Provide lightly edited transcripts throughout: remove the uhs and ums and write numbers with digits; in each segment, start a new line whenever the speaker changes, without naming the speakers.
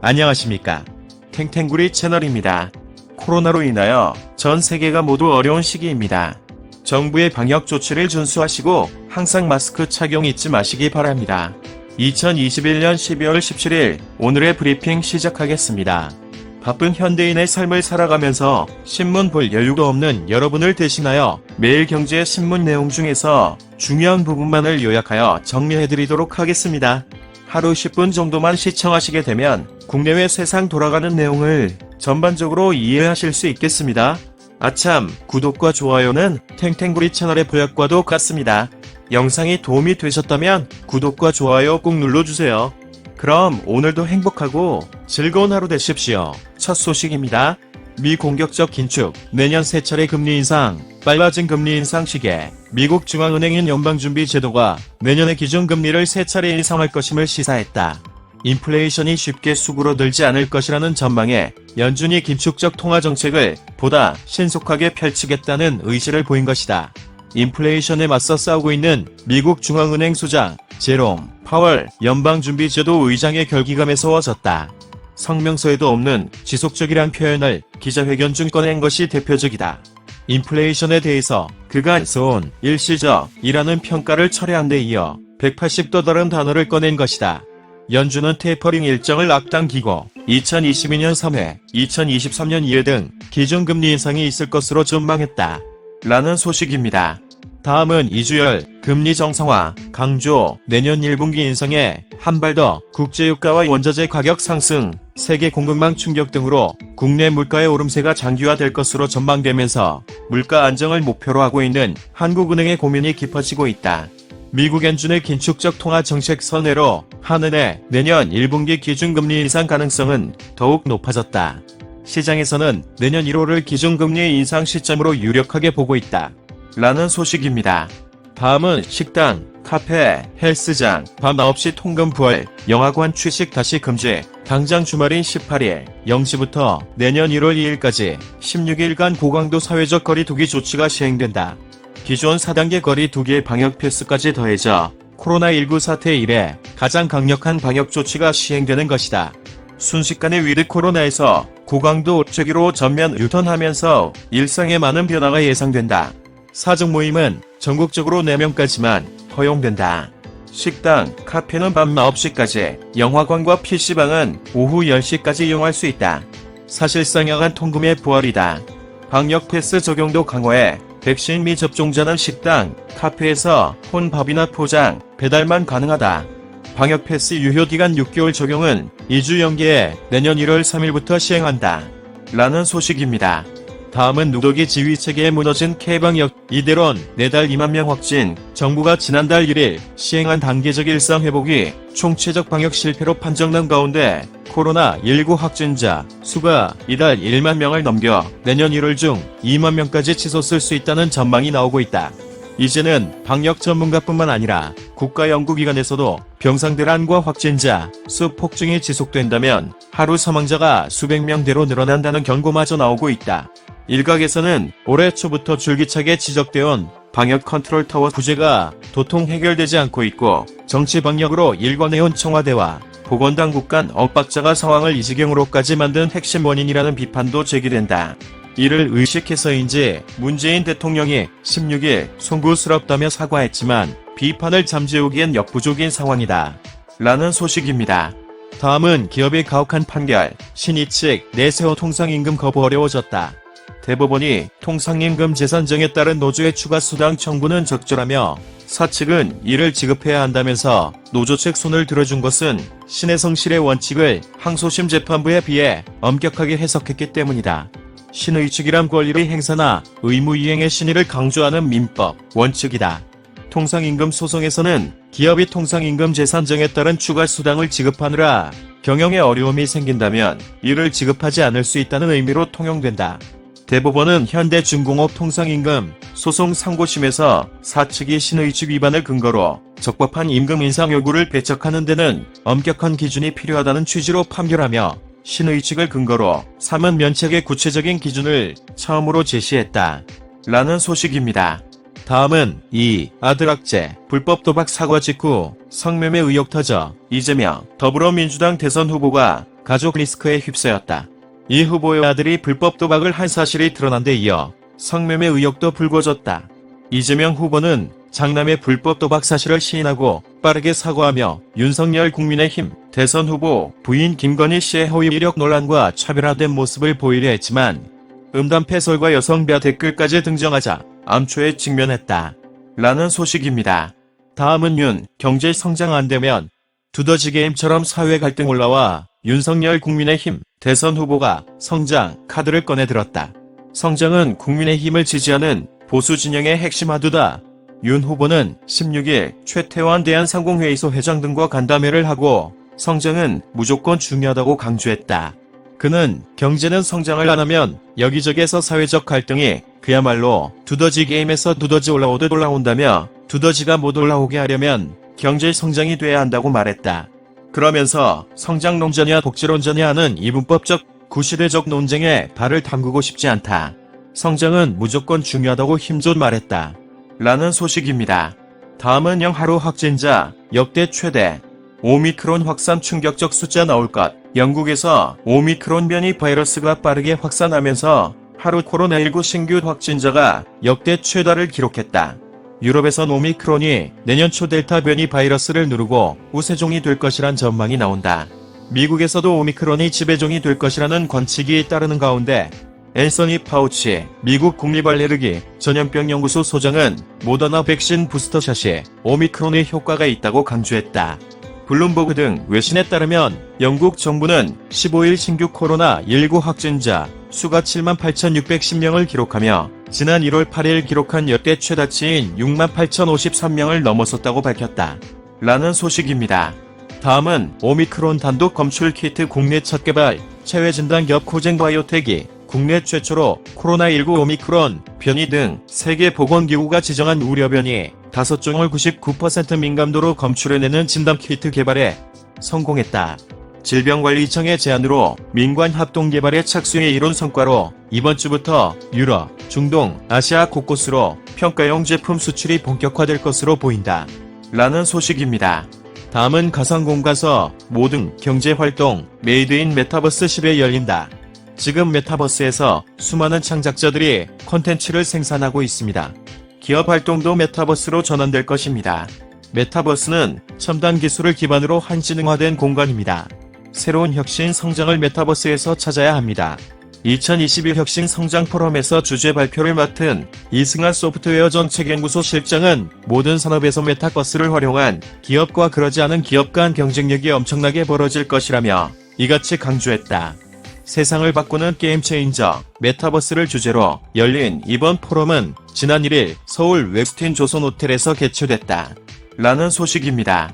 안녕하십니까. 탱탱구리 채널입니다. 코로나로 인하여 전 세계가 모두 어려운 시기입니다. 정부의 방역 조치를 준수하시고 항상 마스크 착용 잊지 마시기 바랍니다. 2021년 12월 17일 오늘의 브리핑 시작하겠습니다. 바쁜 현대인의 삶을 살아가면서 신문 볼 여유가 없는 여러분을 대신하여 매일 경제 신문 내용 중에서 중요한 부분만을 요약하여 정리해드리도록 하겠습니다. 하루 10분 정도만 시청하시게 되면 국내외 세상 돌아가는 내용을 전반적으로 이해하실 수 있겠습니다. 아참, 구독과 좋아요는 탱탱구리 채널의 보약과도 같습니다. 영상이 도움이 되셨다면 구독과 좋아요 꼭 눌러주세요. 그럼 오늘도 행복하고 즐거운 하루 되십시오. 첫 소식입니다. 미 공격적 긴축, 내년 세 차례 금리 인상, 빨라진 금리 인상 시기에 미국 중앙은행인 연방준비제도가 내년에 기준금리를 세 차례 인상할 것임을 시사했다. 인플레이션이 쉽게 수그러들지 않을 것이라는 전망에 연준이 긴축적 통화정책을 보다 신속하게 펼치겠다는 의지를 보인 것이다. 인플레이션에 맞서 싸우고 있는 미국 중앙은행 수장 제롬 파월 연방준비제도 의장의 결기감에 서워졌다. 성명서에도 없는 지속적이란 표현을 기자회견 중 꺼낸 것이 대표적이다. 인플레이션에 대해서 그가 써온 일시적이라는 평가를 철회한 데 이어 180도 다른 단어를 꺼낸 것이다. 연준은 테이퍼링 일정을 앞당기고 2022년 3회, 2023년 2회 등 기준금리 인상이 있을 것으로 전망했다. 라는 소식입니다. 다음은 이주열, 금리 정상화, 강조, 내년 1분기 인상에 한 발 더, 국제유가와 원자재 가격 상승, 세계 공급망 충격 등으로 국내 물가의 오름세가 장기화될 것으로 전망되면서 물가 안정을 목표로 하고 있는 한국은행의 고민이 깊어지고 있다. 미국 연준의 긴축적 통화 정책 선회로 한은의 내년 1분기 기준금리 인상 가능성은 더욱 높아졌다. 시장에서는 내년 1월을 기준금리 인상 시점으로 유력하게 보고 있다. 라는 소식입니다. 다음은 식당, 카페, 헬스장, 밤 9시 통금 부활, 영화관 취식 다시 금지, 당장 주말인 18일 0시부터 내년 1월 2일까지 16일간 고강도 사회적 거리 두기 조치가 시행된다. 기존 4단계 거리 두기의 방역 필수까지 더해져 코로나19 사태 이래 가장 강력한 방역 조치가 시행되는 것이다. 순식간에 위드 코로나에서 고강도 옥죄기로 전면 유턴하면서 일상에 많은 변화가 예상된다. 사적 모임은 전국적으로 4명까지만 허용된다. 식당, 카페는 밤 9시까지, 영화관과 PC방은 오후 10시까지 이용할 수 있다. 사실상 야간 통금의 부활이다. 방역 패스 적용도 강화해 백신 미접종자는 식당, 카페에서 혼밥이나 포장, 배달만 가능하다. 방역 패스 유효기간 6개월 적용은 2주 연기해 내년 1월 3일부터 시행한다. 라는 소식입니다. 다음은 누더기 지휘체계에 무너진 K방역, 이대론 내달 2만 명 확진, 정부가 지난달 1일 시행한 단계적 일상회복이 총체적 방역 실패로 판정난 가운데 코로나19 확진자 수가 이달 1만 명을 넘겨 내년 1월 중 2만 명까지 치솟을 수 있다는 전망이 나오고 있다. 이제는 방역 전문가뿐만 아니라 국가연구기관에서도 병상 대란과 확진자 수 폭증이 지속된다면 하루 사망자가 수백 명대로 늘어난다는 경고마저 나오고 있다. 일각에서는 올해 초부터 줄기차게 지적되어온 방역 컨트롤 타워 부재가 도통 해결되지 않고 있고 정치 방역으로 일관해온 청와대와 보건당국 간 엇박자가 상황을 이 지경으로까지 만든 핵심 원인이라는 비판도 제기된다. 이를 의식해서인지 문재인 대통령이 16일 송구스럽다며 사과했지만 비판을 잠재우기엔 역부족인 상황이다. 라는 소식입니다. 다음은 기업의 가혹한 판결, 신의 측 내세워 통상임금 거부 어려워졌다. 대법원이 통상임금 재산정에 따른 노조의 추가 수당 청구는 적절하며 사측은 이를 지급해야 한다면서 노조 측 손을 들어준 것은 신의 성실의 원칙을 항소심 재판부에 비해 엄격하게 해석했기 때문이다. 신의 측이란 권리의 행사나 의무 이행의 신의를 강조하는 민법 원칙이다. 통상임금 소송에서는 기업이 통상임금 재산정에 따른 추가 수당을 지급하느라 경영에 어려움이 생긴다면 이를 지급하지 않을 수 있다는 의미로 통용된다. 대법원은 현대중공업 통상임금 소송 상고심에서 사측이 신의 측 위반을 근거로 적법한 임금 인상 요구를 배척하는 데는 엄격한 기준이 필요하다는 취지로 판결하며 신의 측을 근거로 사면 면책의 구체적인 기준을 처음으로 제시했다. 라는 소식입니다. 다음은 이 아들 학제 불법 도박 사과 직후 성매매 의혹 터져 이재명 더불어민주당 대선 후보가 가족 리스크에 휩싸였다. 이 후보의 아들이 불법 도박을 한 사실이 드러난 데 이어 성매매 의혹도 불거졌다. 이재명 후보는 장남의 불법 도박 사실을 시인하고 빠르게 사과하며 윤석열 국민의힘 대선 후보 부인 김건희 씨의 허위 이력 논란과 차별화된 모습을 보이려 했지만 음담패설과 여성비하 댓글까지 등장하자 암초에 직면했다. 라는 소식입니다. 다음은 윤 경제 성장 안 되면 두더지 게임처럼 사회 갈등 올라와 윤석열 국민의힘 대선 후보가 성장 카드를 꺼내들었다. 성장은 국민의힘을 지지하는 보수 진영의 핵심 화두다. 윤 후보는 16일 최태원 대한상공회의소 회장 등과 간담회를 하고 성장은 무조건 중요하다고 강조했다. 그는 경제는 성장을 안 하면 여기저기에서 사회적 갈등이 그야말로 두더지 게임에서 두더지 올라오듯 올라온다며 두더지가 못 올라오게 하려면 경제 성장이 돼야 한다고 말했다. 그러면서 성장 논전이야 복지 논전이야 하는 이분법적 구시대적 논쟁에 발을 담그고 싶지 않다. 성장은 무조건 중요하다고 힘줘 말했다. 라는 소식입니다. 다음은 하루 확진자 역대 최대. 오미크론 확산 충격적 숫자 나올 것. 영국에서 오미크론 변이 바이러스가 빠르게 확산하면서 하루 코로나19 신규 확진자가 역대 최다를 기록했다. 유럽에선 오미크론이 내년 초 델타 변이 바이러스를 누르고 우세종이 될 것이란 전망이 나온다. 미국에서도 오미크론이 지배종이 될 것이라는 관측이 따르는 가운데 앤서니 파우치 미국 국립알레르기 전염병 연구소 소장은 모더나 백신 부스터샷이 오미크론의 효과가 있다고 강조했다. 블룸버그 등 외신에 따르면 영국 정부는 15일 신규 코로나19 확진자 수가 78,610명을 기록하며 지난 1월 8일 기록한 역대 최다치인 68,053명을 넘어섰다고 밝혔다. 라는 소식입니다. 다음은 오미크론 단독 검출 키트 국내 첫 개발 체외진단기업 코쟁바이오텍이 국내 최초로 코로나19 오미크론 변이 등 세계보건기구가 지정한 우려변이 5종을 99% 민감도로 검출해내는 진단키트 개발에 성공했다. 질병관리청의 제안으로 민관 합동 개발에 착수해 이룬 성과로 이번 주부터 유럽, 중동, 아시아 곳곳으로 평가용 제품 수출이 본격화될 것으로 보인다. 라는 소식입니다. 다음은 가상공간서 모든 경제활동 메이드 인 메타버스 10에 열린다. 지금 메타버스에서 수많은 창작자들이 콘텐츠를 생산하고 있습니다. 기업 활동도 메타버스로 전환될 것입니다. 메타버스는 첨단 기술을 기반으로 한 지능화된 공간입니다. 새로운 혁신 성장을 메타버스에서 찾아야 합니다. 2021 혁신 성장 포럼에서 주제 발표를 맡은 이승환 소프트웨어 정책연구소 실장은 모든 산업에서 메타버스를 활용한 기업과 그러지 않은 기업 간 경쟁력이 엄청나게 벌어질 것이라며 이같이 강조했다. 세상을 바꾸는 게임 체인저 메타버스를 주제로 열린 이번 포럼은 지난 1일 서울 웹스틴 조선 호텔에서 개최됐다. 라는 소식입니다.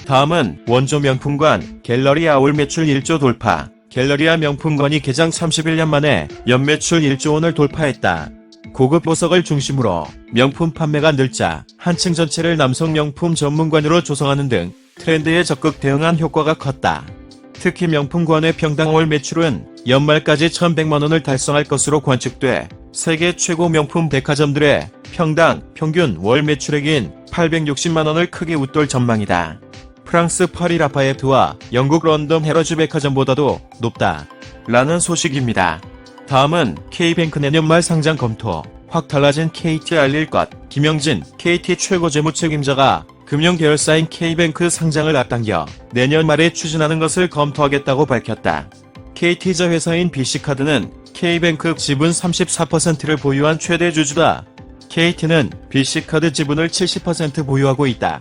다음은 원조 명품관 갤러리 아울 매출 1조 돌파. 갤러리아 명품관이 개장 31년 만에 연매출 1조 원을 돌파했다. 고급 보석을 중심으로 명품 판매가 늘자 한층 전체를 남성 명품 전문관으로 조성하는 등 트렌드에 적극 대응한 효과가 컸다. 특히 명품관의 평당 월 매출은 연말까지 1,100만 원을 달성할 것으로 관측돼 세계 최고 명품 백화점들의 평당 평균 월 매출액인 860만 원을 크게 웃돌 전망이다. 프랑스 파리 라파에트와 영국 런던 헤러즈 백화점보다도 높다. 라는 소식입니다. 다음은 K뱅크 내년 말 상장 검토. 확 달라진 KT 알릴 것. 김영진 KT 최고 재무책임자가 금융계열사인 K뱅크 상장을 앞당겨 내년 말에 추진하는 것을 검토하겠다고 밝혔다. KT자 회사인 BC카드는 K뱅크 지분 34%를 보유한 최대 주주다. KT는 BC카드 지분을 70% 보유하고 있다.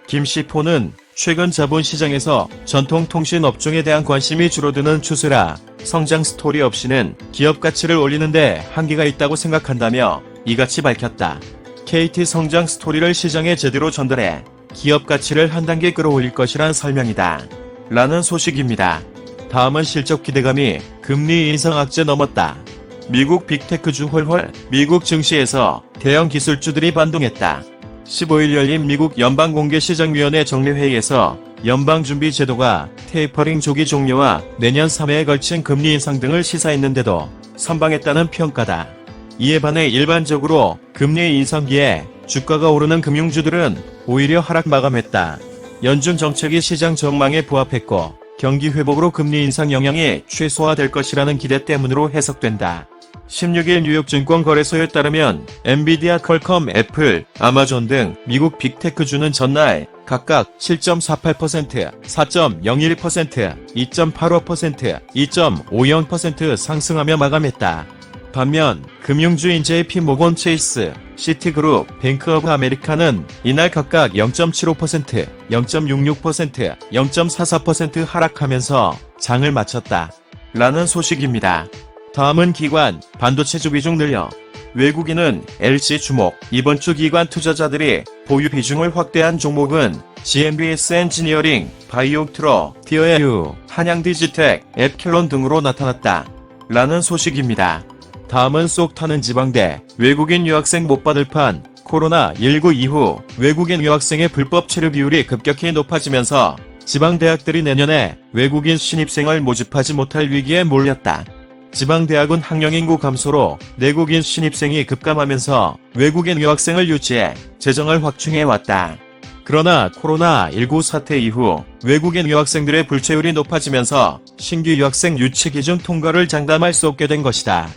김씨포는 최근 자본시장에서 전통통신 업종에 대한 관심이 줄어드는 추세라 성장 스토리 없이는 기업 가치를 올리는데 한계가 있다고 생각한다며 이같이 밝혔다. KT 성장 스토리를 시장에 제대로 전달해 기업 가치를 한 단계 끌어올릴 것이란 설명이다. 라는 소식입니다. 다음은 실적 기대감이 금리 인상 악재 넘었다. 미국 빅테크주 헐헐. 미국 증시에서 대형 기술주들이 반동했다. 15일 열린 미국 연방공개시장위원회 정례회의에서 연방준비제도가 테이퍼링 조기 종료와 내년 3회에 걸친 금리 인상 등을 시사했는데도 선방했다는 평가다. 이에 반해 일반적으로 금리 인상기에 주가가 오르는 금융주들은 오히려 하락 마감했다. 연준 정책이 시장 전망에 부합했고 경기 회복으로 금리 인상 영향이 최소화될 것이라는 기대 때문으로 해석된다. 16일 뉴욕증권 거래소에 따르면 엔비디아, 퀄컴, 애플, 아마존 등 미국 빅테크주는 전날 각각 7.48%, 4.01%, 2.85%, 2.50% 상승하며 마감했다. 반면 금융주인 JP모건 체이스, 시티그룹, 뱅크 오브 아메리카는 이날 각각 0.75%, 0.66%, 0.44% 하락하면서 장을 마쳤다. 라는 소식입니다. 다음은 기관, 반도체주 비중 늘려. 외국인은 LG 주목. 이번 주 기관 투자자들이 보유 비중을 확대한 종목은 GMBS 엔지니어링, 바이오트로, 티어에유, 한양디지텍, 앱킬론 등으로 나타났다. 라는 소식입니다. 다음은 쏙 타는 지방대. 외국인 유학생 못 받을 판. 코로나19 이후 외국인 유학생의 불법 체류 비율이 급격히 높아지면서 지방대학들이 내년에 외국인 신입생을 모집하지 못할 위기에 몰렸다. 지방대학은 학령인구 감소로 내국인 신입생이 급감하면서 외국인 유학생을 유치해 재정을 확충해왔다. 그러나 코로나19 사태 이후 외국인 유학생들의 불체율이 높아지면서 신규 유학생 유치 기준 통과를 장담할 수 없게 된 것이다.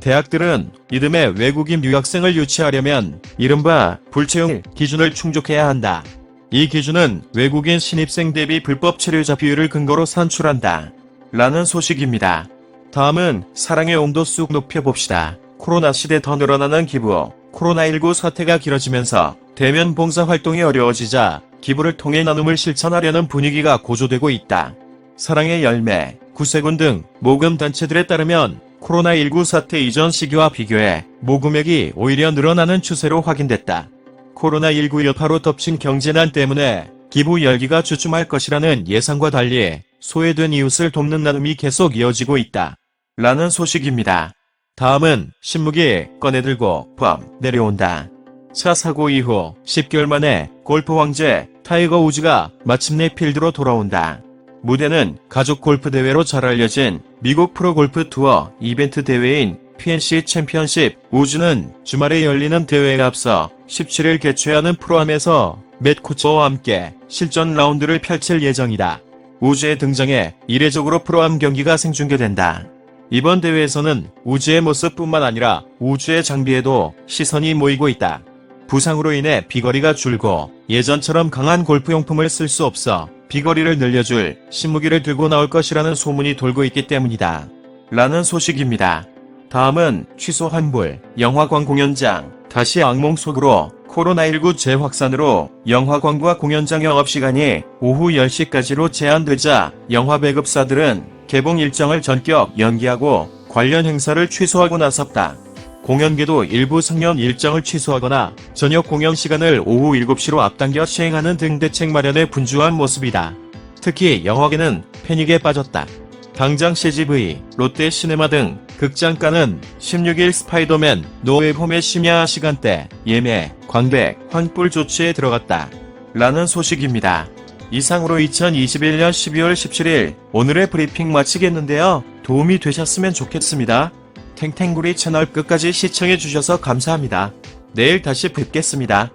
대학들은 이듬해 외국인 유학생을 유치하려면 이른바 불채용 기준을 충족해야 한다. 이 기준은 외국인 신입생 대비 불법 체류자 비율을 근거로 산출한다. 라는 소식입니다. 다음은 사랑의 온도 쑥 높여봅시다. 코로나 시대 더 늘어나는 기부. 코로나19 사태가 길어지면서 대면 봉사활동이 어려워지자 기부를 통해 나눔을 실천하려는 분위기가 고조되고 있다. 사랑의 열매, 구세군 등 모금단체들에 따르면 코로나19 사태 이전 시기와 비교해 모금액이 오히려 늘어나는 추세로 확인됐다. 코로나19 여파로 덮친 경제난 때문에 기부 열기가 주춤할 것이라는 예상과 달리 소외된 이웃을 돕는 나눔이 계속 이어지고 있다. 라는 소식입니다. 다음은 신무기 꺼내들고 펌 내려온다. 차 사고 이후 10개월 만에 골프 왕제 타이거 우즈가 마침내 필드로 돌아온다. 무대는 가족 골프 대회로 잘 알려진 미국 프로골프 투어 이벤트 대회인 PNC 챔피언십. 우즈는 주말에 열리는 대회에 앞서 17일 개최하는 프로암에서 맷 코처와 함께 실전 라운드를 펼칠 예정이다. 우즈의 등장에 이례적으로 프로암 경기가 생중계된다. 이번 대회에서는 우즈의 모습뿐만 아니라 우즈의 장비에도 시선이 모이고 있다. 부상으로 인해 비거리가 줄고 예전처럼 강한 골프용품을 쓸 수 없어 비거리를 늘려줄 신무기를 들고 나올 것이라는 소문이 돌고 있기 때문이다. 라는 소식입니다. 다음은 취소 환불. 영화관 공연장 다시 악몽 속으로. 코로나19 재확산으로 영화관과 공연장 영업시간이 오후 10시까지로 제한되자 영화 배급사들은 개봉 일정을 전격 연기하고 관련 행사를 취소하고 나섰다. 공연계도 일부 상영 일정을 취소하거나 저녁 공연 시간을 오후 7시로 앞당겨 시행하는 등 대책 마련에 분주한 모습이다. 특히 영화계는 패닉에 빠졌다. 당장 CGV, 롯데시네마 등 극장가는 16일 스파이더맨 노웨이홈의 심야 시간대 예매, 관객, 환불 조치에 들어갔다. 라는 소식입니다. 이상으로 2021년 12월 17일 오늘의 브리핑 마치겠는데요. 도움이 되셨으면 좋겠습니다. 탱탱구리 채널 끝까지 시청해주셔서 감사합니다. 내일 다시 뵙겠습니다.